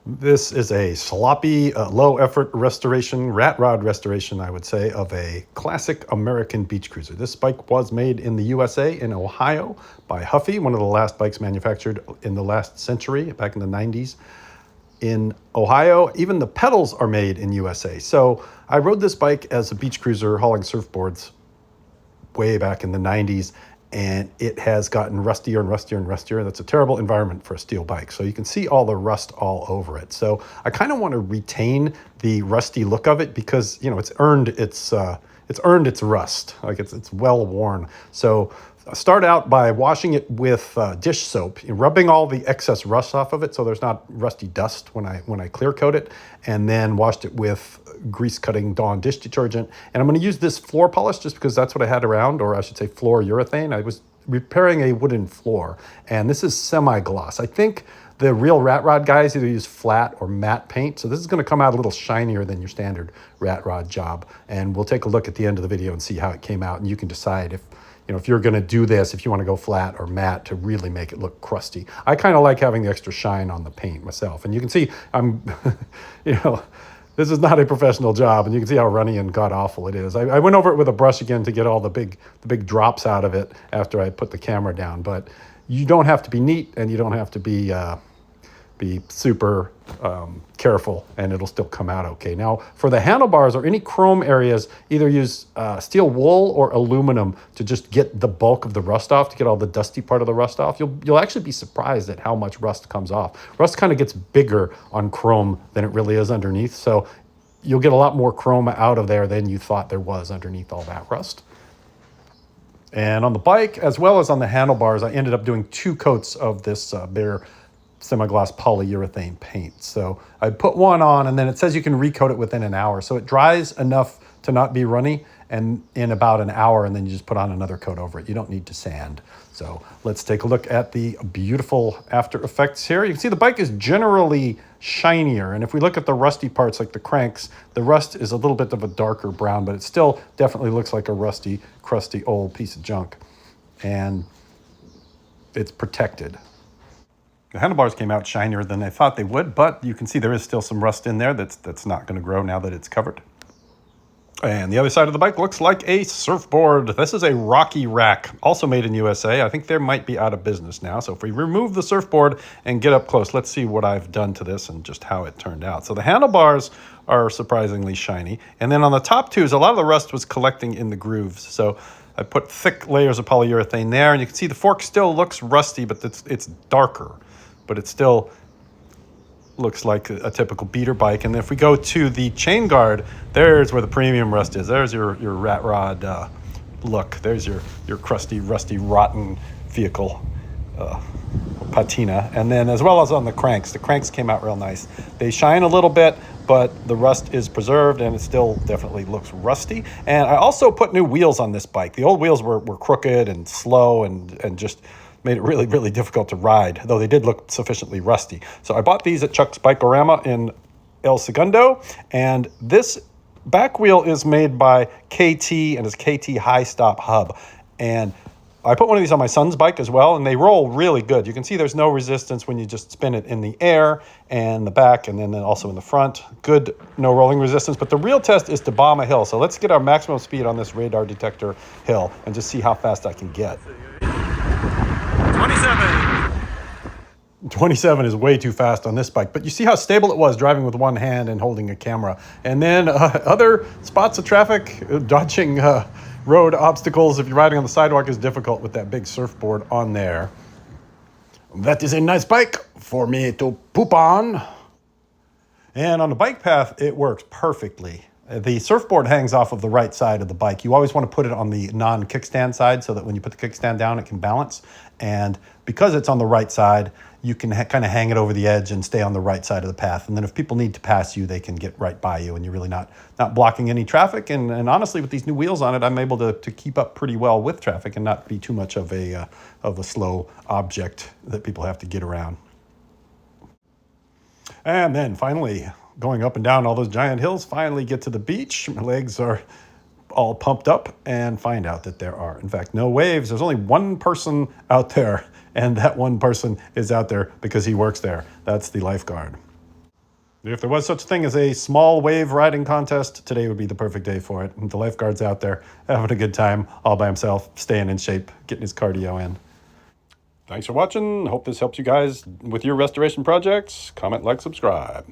This is a sloppy, low-effort restoration, rat rod restoration, I would say, of a classic American beach cruiser. This bike was made in the USA, in Ohio, by Huffy, one of the last bikes manufactured in the last century, back in the 90s. In Ohio, even the pedals are made in USA. So I rode this bike as a beach cruiser hauling surfboards way back in the 90s, and it has gotten rustier and rustier and rustier. That's a terrible environment for a steel bike. So you can see all the rust all over it. So I kind of want to retain the rusty look of it because, you know, it's earned its rust. Like it's well worn. So I start out by washing it with dish soap, rubbing all the excess rust off of it so there's not rusty dust when I clear coat it, and then washed it with grease cutting Dawn dish detergent. And I'm going to use this floor polish just because that's what I had around, or I should say floor urethane. I was repairing a wooden floor, and this is semi-gloss. I think the real rat rod guys either use flat or matte paint, so this is going to come out a little shinier than your standard rat rod job. And we'll take a look at the end of the video and see how it came out, and you can decide if you're going to do this, if you want to go flat or matte to really make it look crusty. I kind of like having the extra shine on the paint myself. And you can see I'm, this is not a professional job, and you can see how runny and god-awful it is. I went over it with a brush again to get all the big drops out of it after I put the camera down. But you don't have to be neat, and you don't have to be super careful, and it'll still come out okay. Now, for the handlebars or any chrome areas, either use steel wool or aluminum to just get the bulk of the rust off, to get all the dusty part of the rust off. You'll actually be surprised at how much rust comes off. Rust kind of gets bigger on chrome than it really is underneath, so you'll get a lot more chrome out of there than you thought there was underneath all that rust. And on the bike, as well as on the handlebars, I ended up doing 2 coats of this bare semi-gloss polyurethane paint. So I put one on, and then it says you can recoat it within an hour. So it dries enough to not be runny, and in about an hour, and then you just put on another coat over it. You don't need to sand. So let's take a look at the beautiful after effects here. You can see the bike is generally shinier, and if we look at the rusty parts like the cranks, the rust is a little bit of a darker brown, but it still definitely looks like a rusty, crusty old piece of junk. And it's protected. The handlebars came out shinier than I thought they would, but you can see there is still some rust in there that's not going to grow now that it's covered. And the other side of the bike looks like a surfboard. This is a Rocky rack, also made in USA. I think they might be out of business now. So if we remove the surfboard and get up close, let's see what I've done to this and just how it turned out. So the handlebars are surprisingly shiny. And then on the top tubes, a lot of the rust was collecting in the grooves. So I put thick layers of polyurethane there, and you can see the fork still looks rusty, but it's darker. But it still looks like a typical beater bike. And if we go to the chain guard, there's where the premium rust is. There's your rat rod look. There's your crusty, rusty, rotten vehicle patina. And then as well as on the cranks came out real nice. They shine a little bit, but the rust is preserved, and it still definitely looks rusty. And I also put new wheels on this bike. The old wheels were crooked and slow and just made it really, really difficult to ride, though they did look sufficiently rusty. So I bought these at Chuck's Bike-O-Rama in El Segundo, and this back wheel is made by KT, and it's KT High Stop Hub. And I put one of these on my son's bike as well, and they roll really good. You can see there's no resistance when you just spin it in the air and the back, and then also in the front. Good, no rolling resistance. But the real test is to bomb a hill. So let's get our maximum speed on this radar detector hill and just see how fast I can get. 27 is way too fast on this bike, but you see how stable it was driving with one hand and holding a camera. And then other spots of traffic, dodging road obstacles if you're riding on the sidewalk is difficult with that big surfboard on there. That is a nice bike for me to poop on. And on the bike path, it works perfectly. The surfboard hangs off of the right side of the bike. You always want to put it on the non-kickstand side so that when you put the kickstand down, it can balance. And because it's on the right side, you can kind of hang it over the edge and stay on the right side of the path. And then if people need to pass you, they can get right by you, and you're really not blocking any traffic. And honestly, with these new wheels on it, I'm able to keep up pretty well with traffic and not be too much of a slow object that people have to get around. And then finally, going up and down all those giant hills, finally get to the beach. My legs are all pumped up and find out that there are, in fact, no waves. There's only one person out there, and that one person is out there because he works there. That's the lifeguard. If there was such a thing as a small wave riding contest, today would be the perfect day for it. And the lifeguard's out there having a good time all by himself, staying in shape, getting his cardio in. Thanks for watching. Hope this helps you guys with your restoration projects. Comment, like, subscribe.